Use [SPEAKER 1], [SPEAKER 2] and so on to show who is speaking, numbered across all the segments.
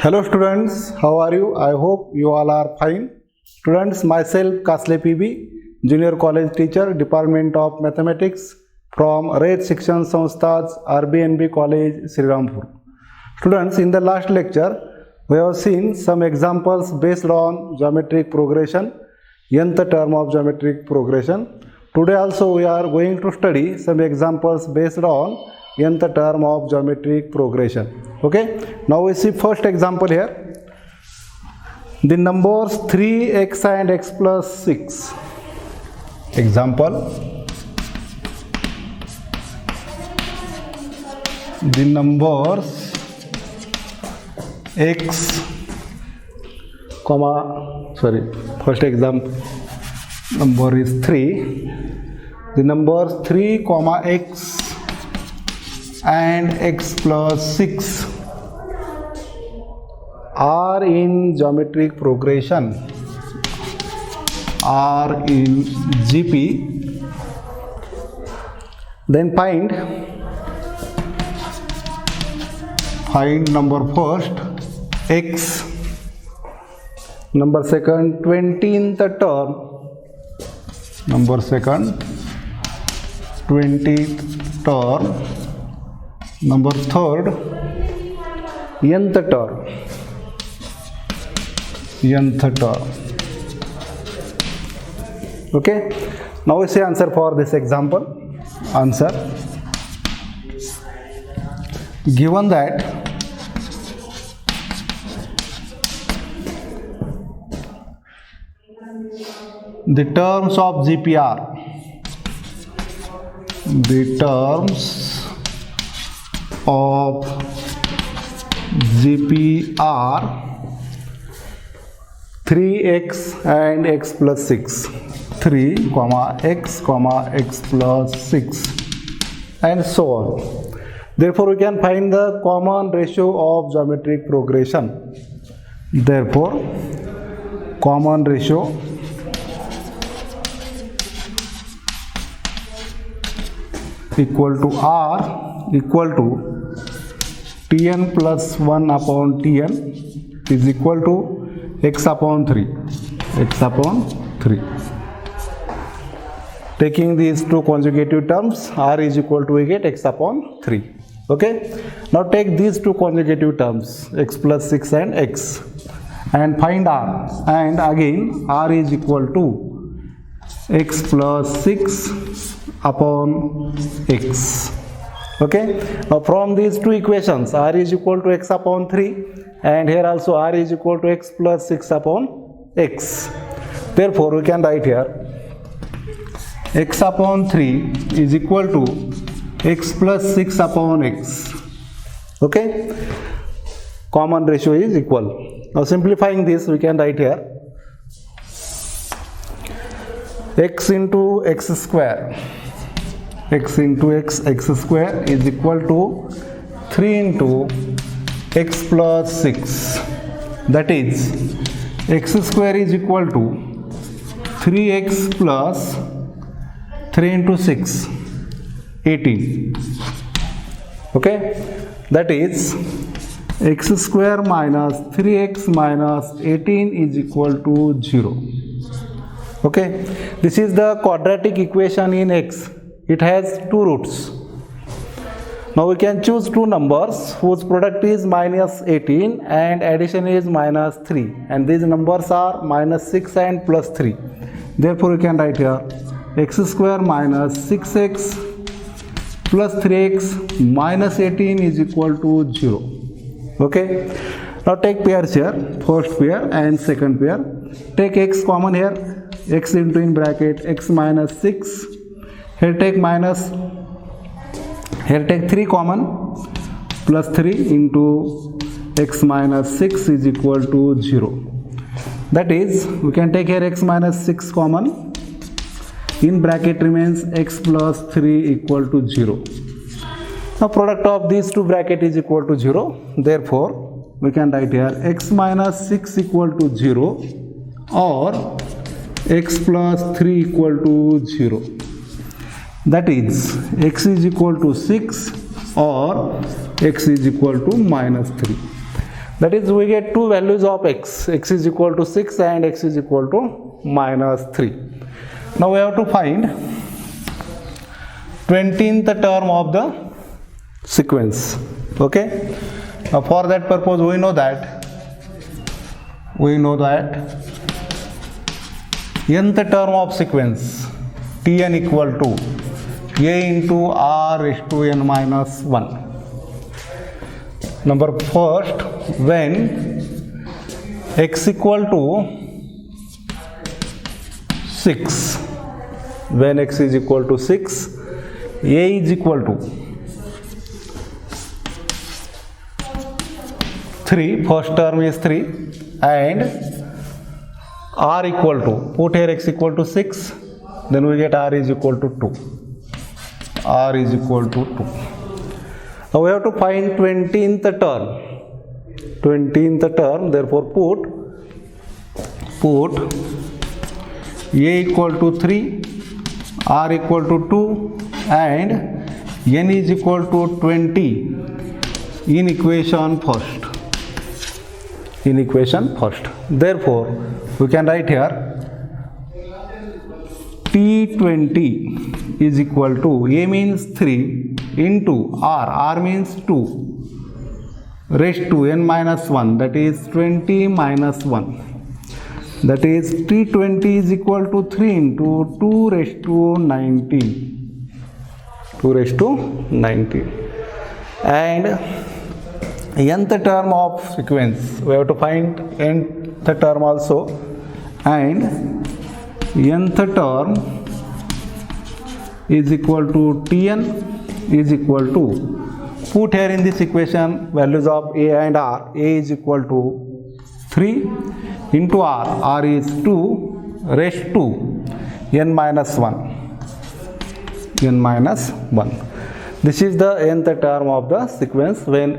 [SPEAKER 1] Hello students, how are you? I hope you all are fine. Students, myself Kasle PB, Junior College Teacher, Department of Mathematics from Red Shikshan Samsthas, RBNB College, Srirampur. Students, in the last lecture, we have seen some examples based on geometric progression, nth term of geometric progression. Today also we are going to study some examples based on nth term of geometric progression. Okay, now we see first example here. The numbers 3x and x plus 6. Example, the numbers x first example number is 3. The numbers 3 x and x plus 6 are in geometric progression, are in GP. Then find number first x, number second 20th term, number second 20th term, number third nth term, Okay, now we see answer for this example. Answer, given that the terms of GP are, the terms of GP are 3x and x plus 6, 3, x plus 6, and so on. Therefore, we can find the common ratio of geometric progression. Therefore, common ratio equal to R equal to Tn plus 1 upon Tn is equal to x upon 3. Taking these two consecutive terms, R is equal to, we get x upon 3. Okay. Now take these two consecutive terms, x plus 6 and x, and find R. And again, R is equal to x plus 6 upon x. Okay. Now from these two equations, R is equal to x upon 3, and here also R is equal to x plus 6 upon x. Therefore, we can write here x upon 3 is equal to x plus 6 upon x. Okay. Common ratio is equal. Now simplifying this, we can write here x into x square. X into x square is equal to 3 into x plus 6. That is, x square is equal to 3x plus 3 into 6, 18. Okay, that is x square minus 3x minus 18 is equal to 0. Okay, this is the quadratic equation in x. It has two roots. Now we can choose two numbers whose product is minus 18 and addition is minus 3, and these numbers are minus 6 and plus 3. Therefore we can write here x square minus 6x plus 3x minus 18 is equal to 0. Okay. Now take pairs here, first pair and second pair. Take x common here, x into in bracket x minus 6. Here take 3 common, plus 3 into x minus 6 is equal to 0. That is, we can take here x minus 6 common, in bracket remains x plus 3 equal to 0. Now product of these two bracket is equal to 0. Therefore, we can write here x minus 6 equal to 0 or x plus 3 equal to 0. That is, x is equal to 6 or x is equal to minus 3. That is, we get two values of x. X is equal to 6 and x is equal to -3. Now we have to find 20th term of the sequence. Okay. Now for that purpose we know that nth term of sequence Tn equal to a into r raised to n minus 1. Number first, when x equal to 6, when x is equal to 6, a is equal to 3, first term is 3, and r equal to, put here x equal to 6, then we get r is equal to 2. R is equal to 2. Now we have to find 20th term. 20th term, therefore put a equal to 3, r equal to 2, and n is equal to 20 in equation first. Therefore we can write here T20 is equal to, a means 3 into r means 2 raised to n minus 1, that is 20 minus 1. That is T20 is equal to 3 into 2 raised to 19. 2 raised to 19. And nth term of sequence, we have to find nth term also, and nth term is equal to Tn is equal to, put here in this equation values of a and r. A is equal to 3 into r is 2 raised to n minus 1. This is the nth term of the sequence when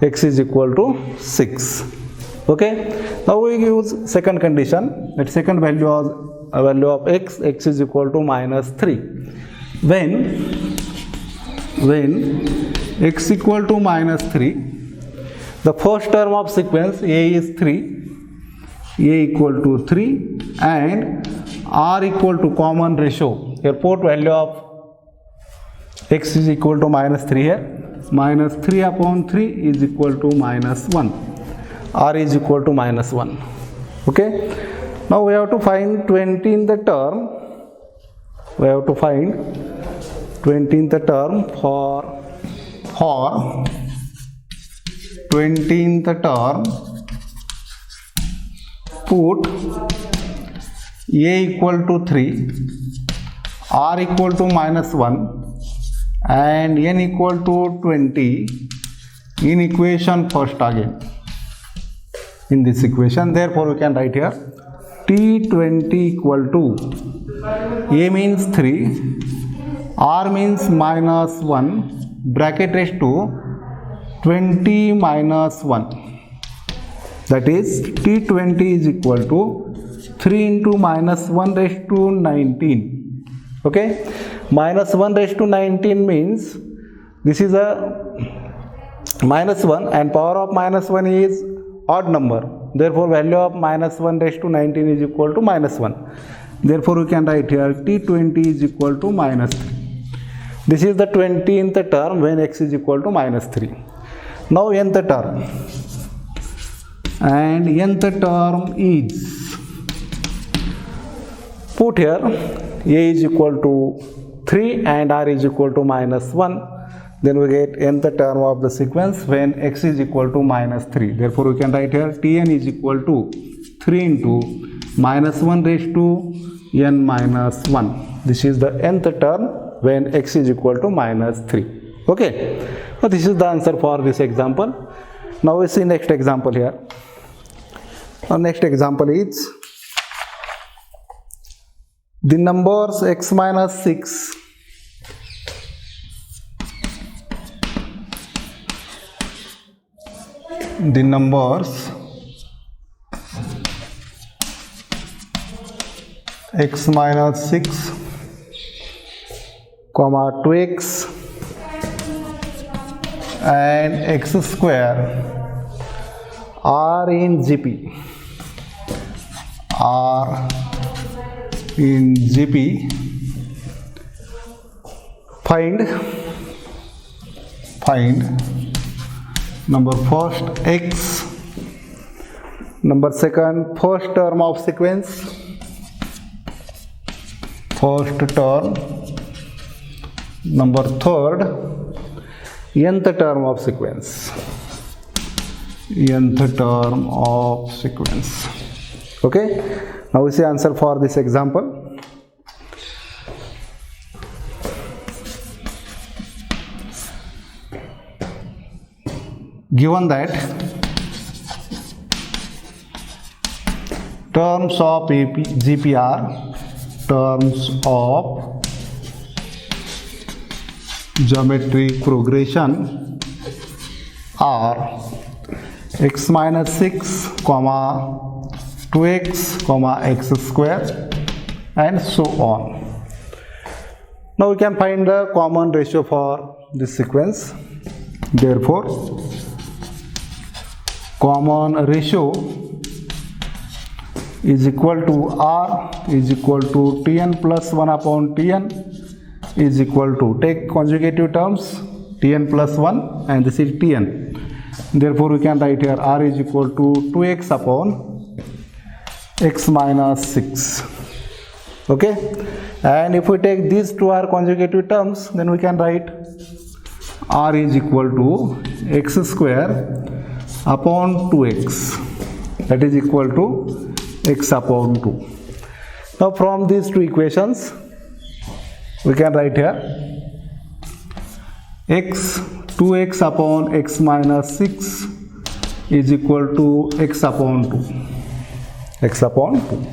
[SPEAKER 1] x is equal to 6. Okay. Now we use second condition, that second value of x is equal to -3. When x equal to -3, the first term of sequence a is 3, a equal to 3, and r equal to common ratio. Here put value of x is equal to -3 here. -3 upon 3 is equal to -1. R is equal to -1. Okay. Now we have to find 20th term. We have to find 20th term for 20th term. Put a equal to 3, r equal to -1, and n equal to 20 in equation first again. In this equation, therefore we can write here T20 equal to, a means 3, r means -1, bracket raised to 20 minus 1. That is T20 is equal to 3 into -1 raised to 19. Okay. -1 raised to 19 means this is a -1, and power of -1 is odd number. Therefore value of -1 raised to 19 is equal to -1. Therefore we can write here T20 is equal to -3. This is the 20th term when x is equal to -3. Now nth term, and nth term is, put here a is equal to 3 and r is equal to -1. Then we get nth term of the sequence when x is equal to -3. Therefore we can write here Tn is equal to 3 into -1 raised to n minus 1. This is the nth term when x is equal to -3. Okay. So this is the answer for this example. Now we see next example here. Our next example is the numbers x minus 6 the numbers x minus 6 comma 2x and x square R in GP. R in GP. Find number first x, number second first term of sequence, first term, number third nth term of sequence, nth term of sequence. Okay, now we see answer for this example. Given that terms of GPR, terms of geometric progression are x minus 6, 2x, x square, and so on. Now we can find the common ratio for this sequence. Therefore, common ratio is equal to R is equal to Tn plus 1 upon Tn is equal to, take conjugative terms, Tn plus 1 and this is Tn. Therefore, we can write here R is equal to 2x upon x minus 6. Okay, and if we take these two are conjugative terms, then we can write R is equal to x square upon 2x, that is equal to x upon 2. Now from these two equations we can write here x 2x upon x minus 6 is equal to x upon 2, x upon 2.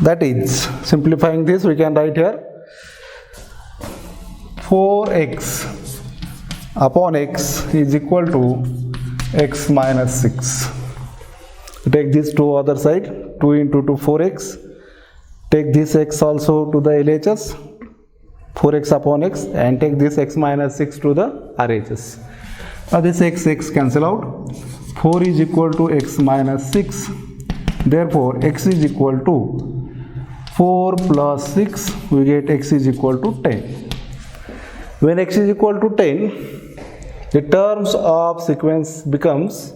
[SPEAKER 1] That is, simplifying this, we can write here 4x upon x is equal to x minus 6. Take this to other side, 2 into 2 4x. Take this x also to the LHS, 4x upon x, and take this x minus 6 to the RHS. Now this x cancel out. 4 is equal to x minus 6. Therefore, x is equal to 4 plus 6. We get x is equal to 10. When x is equal to 10, the terms of sequence becomes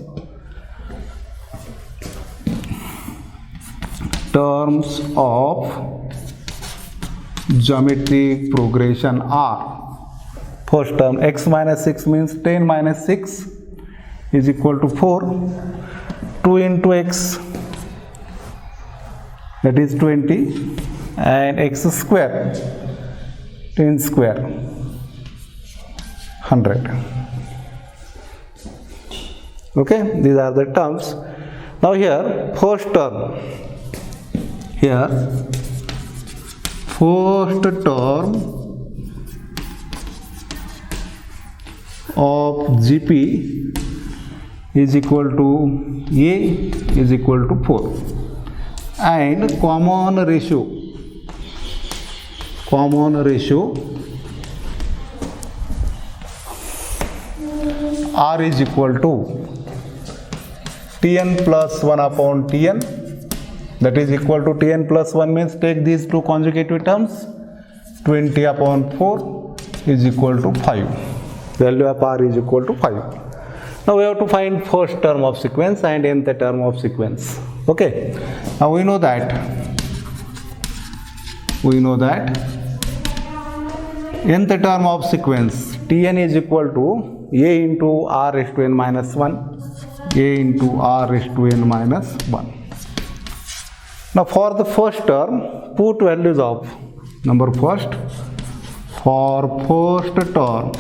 [SPEAKER 1] terms of geometric progression are. First term x minus 6 means 10 minus 6 is equal to 4. 2 into x, that is 20, and x square, 10 square, 100. Okay, these are the terms. Now here first term, here first term of GP is equal to A is equal to 4, and common ratio R is equal to Tn plus 1 upon Tn, that is equal to Tn plus 1 means take these two conjugative terms, 20 upon 4 is equal to 5. Value of R is equal to 5. Now we have to find first term of sequence and nth term of sequence. Okay, now we know that nth term of sequence Tn is equal to A into R raised to n minus 1, A into R raised to n minus 1. Now for the first term, put values of number first, for first term,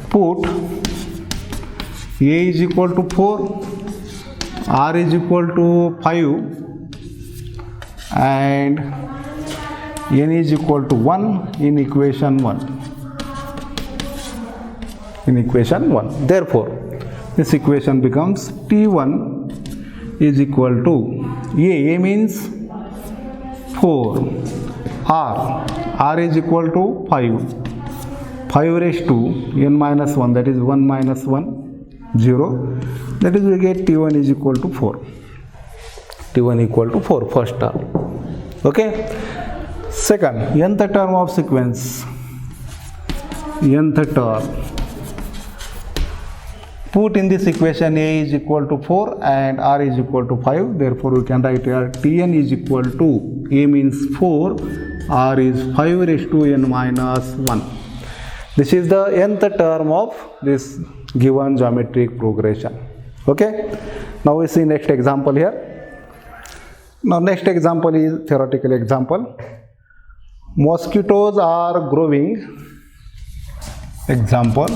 [SPEAKER 1] put A is equal to 4, R is equal to 5, and n is equal to 1 in equation 1. Therefore, this equation becomes T1 is equal to A means 4, R is equal to 5, 5 raised to n minus 1, that is 1 minus 1, 0, that is we get t1 is equal to 4. t1 equal to 4, first term. Okay. Second, nth term of sequence, nth term, put in this equation a is equal to 4 and r is equal to 5, therefore we can write here tn is equal to, a means 4, r is 5 raised to n minus 1. This is the nth term of this given geometric progression. Okay. Now we see next example here. Now next example is theoretical example. Mosquitoes are growing. Example.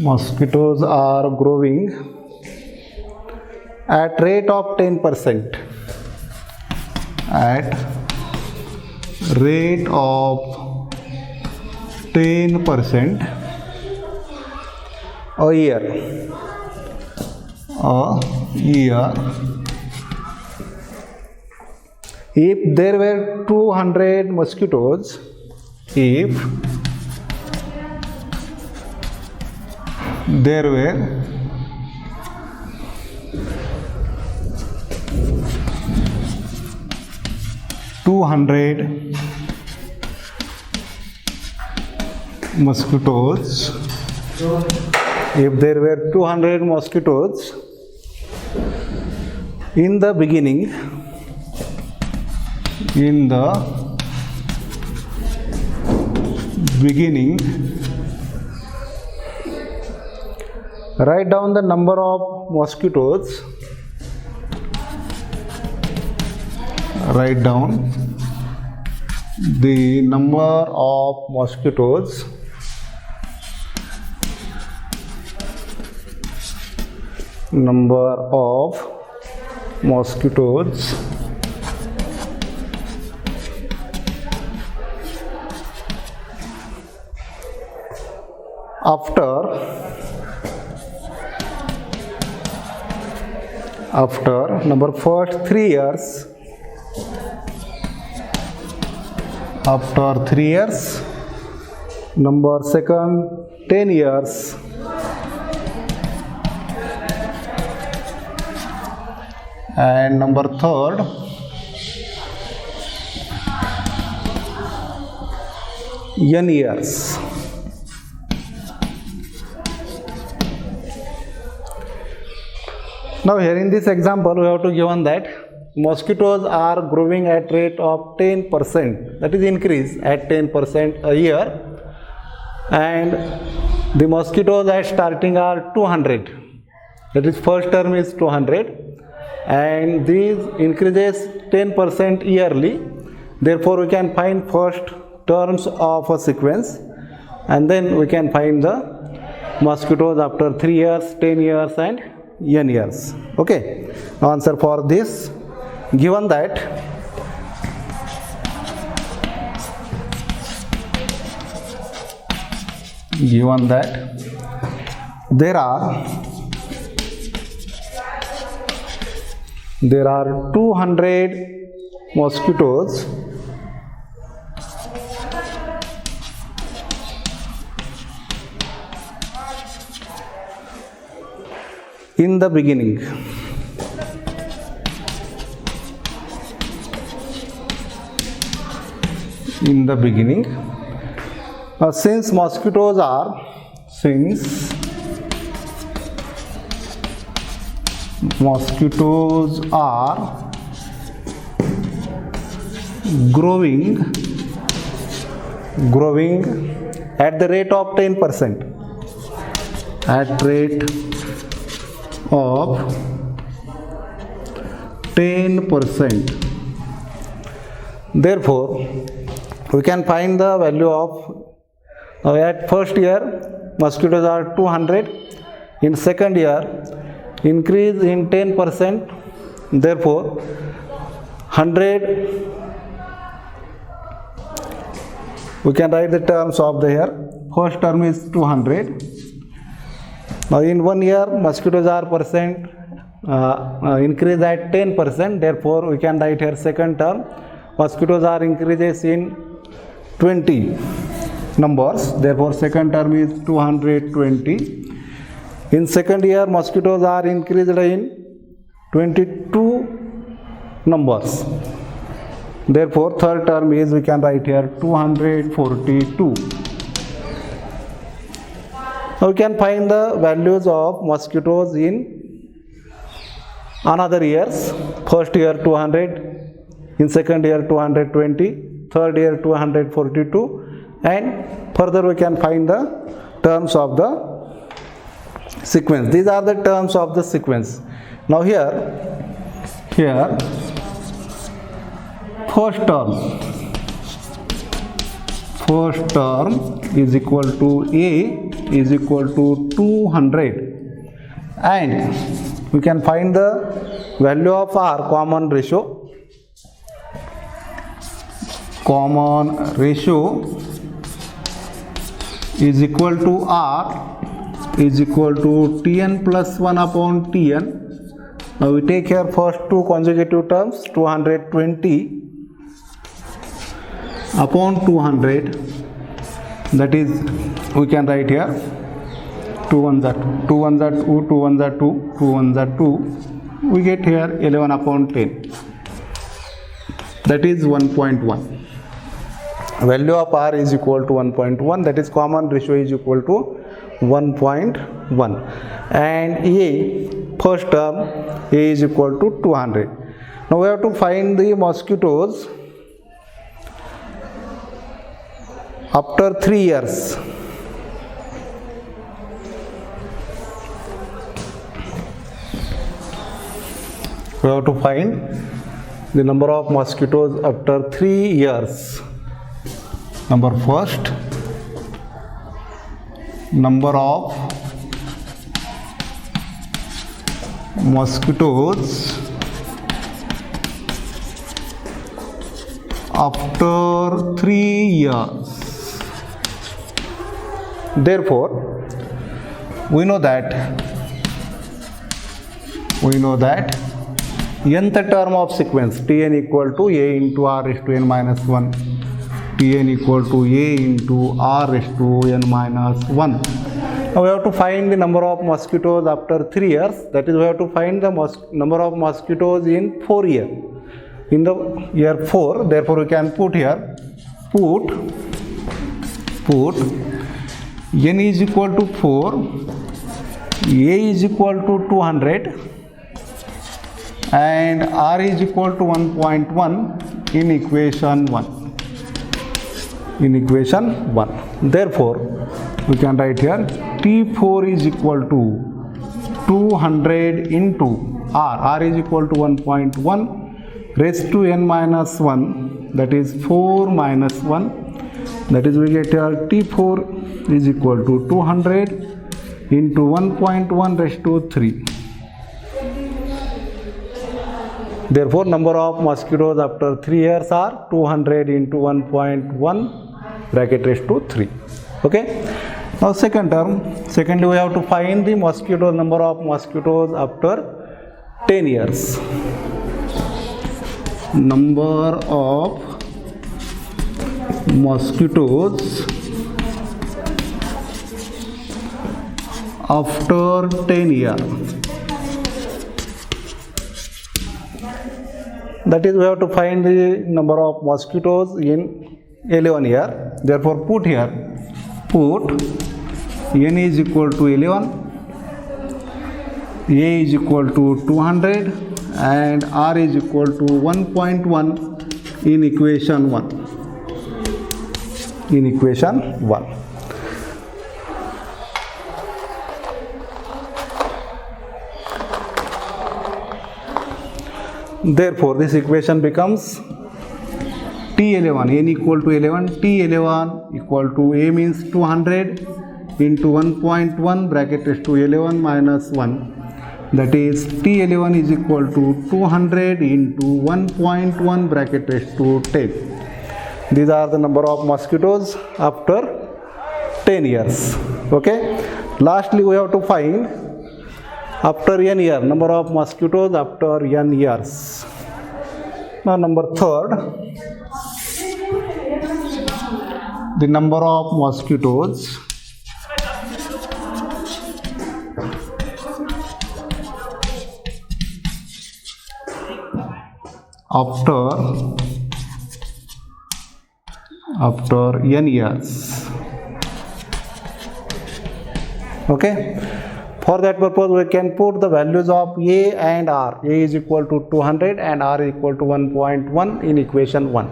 [SPEAKER 1] Mosquitoes are growing at rate of 10%. At rate of 10% a year. If there were 200 mosquitoes, if there were 200 mosquitoes, if there were 200 mosquitoes in the beginning, write down the number of mosquitoes. Write down the number of mosquitoes after number first 3 years, after 3 years, number second 10 years, and number third n years. Now here in this example we have to given that mosquitoes are growing at rate of 10%, that is increase at 10% a year, and the mosquitoes at starting are 200, that is first term is 200, and these increases 10% yearly, therefore we can find first terms of a sequence and then we can find the mosquitoes after 3 years, 10 years and n years. Okay. Now answer for this, given that there are 200 mosquitoes in the beginning. Since mosquitoes are growing at the rate of 10%, at rate of 10%, therefore we can find the value of at first year mosquitoes are 200, in second year increase in 10%, therefore 100, we can write the terms of the year. First term is 200 Now in 1 year mosquitoes are percent increase at 10%, therefore we can write here second term mosquitoes are increases in 20 numbers, therefore second term is 220. In second year mosquitoes are increased in 22 numbers, therefore third term is we can write here 242. Now we can find the values of mosquitoes in another years. First year 200, in second year 220, third year 242, and further we can find the terms of the sequence. These are the terms of the sequence. Now here first term is equal to A is equal to 200, and we can find the value of R, common ratio is equal to R is equal to Tn plus 1 upon Tn. Now we take here first two consecutive terms, 220 upon 200, that is we can write here 2 1s are 2, 2 1s are 2, 2 1s are 2, 2 1s are 2, we get here 11 upon 10, that is 1.1. Value of R is equal to 1.1, that is common ratio is equal to 1.1, and A, first term A is equal to 200. Now we have to find the mosquitoes after 3 years. We have to find the number of mosquitoes after 3 years. Number first, number of mosquitoes after 3 years. Therefore, we know that nth term of sequence Tn equal to A into R raised to n minus 1, Tn equal to A into R raised to n minus 1. Now we have to find the number of mosquitoes after 3 years, that is we have to find the number of mosquitoes in 4 years. In the year 4, therefore we can put here, put n is equal to 4, A is equal to 200, and R is equal to 1.1 in equation 1. Therefore, we can write here T4 is equal to 200 into R is equal to 1.1 raised to n minus 1, that is 4 minus 1, that is we get here T4 is equal to 200 into 1.1 raised to 3. Therefore, number of mosquitoes after 3 years are 200 into 1.1 bracket raised to 3. Okay. Now secondly we have to find the number of mosquitoes after 10 years. Number of mosquitoes after 10 years. That is, we have to find the number of mosquitoes in 11 year. Therefore, put n is equal to 11, A is equal to 200, and R is equal to 1.1 in equation 1. Therefore, this equation becomes T11, n equal to 11, T11 equal to A means 200 into 1.1 bracket is to 11 minus 1, that is T11 is equal to 200 into 1.1 bracket is to 10. These are the number of mosquitoes after 10 years. Okay. Lastly, we have to find after n year, number of mosquitoes after n years. Now number third, the number of mosquitoes after n years. Okay, for that purpose we can put the values of A and R. A is equal to 200 and R is equal to 1.1 in equation 1.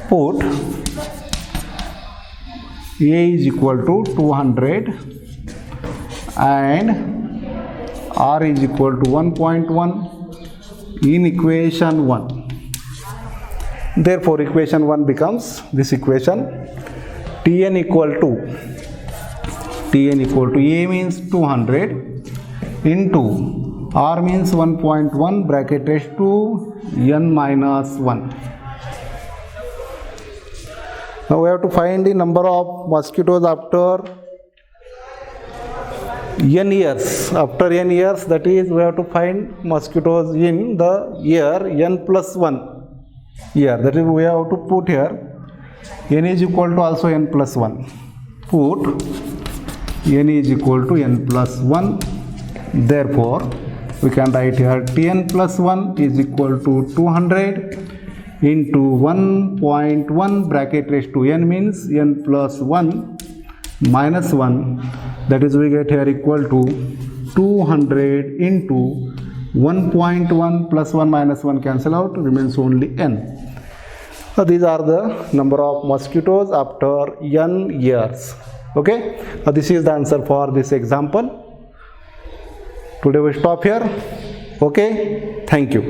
[SPEAKER 1] Put A is equal to 200 and R is equal to 1.1 in equation 1. Therefore equation 1 becomes this equation. Tn equal to A means 200 into R means 1.1 bracket raised to n minus 1. Now we have to find the number of mosquitoes after n years. After n years, that is, we have to find mosquitoes in the year n plus 1 year. That is, we have to put here n is equal to also n plus 1. Put n is equal to n plus 1. Therefore, we can write here Tn plus 1 is equal to 200 into 1.1 bracket raised to n means n plus 1 minus 1. That is, we get here equal to 200 into 1.1 plus 1 minus 1 cancel out, remains only n. So these are the number of mosquitoes after n years. Okay, this is the answer for this example. Today we stop here. Okay, thank you.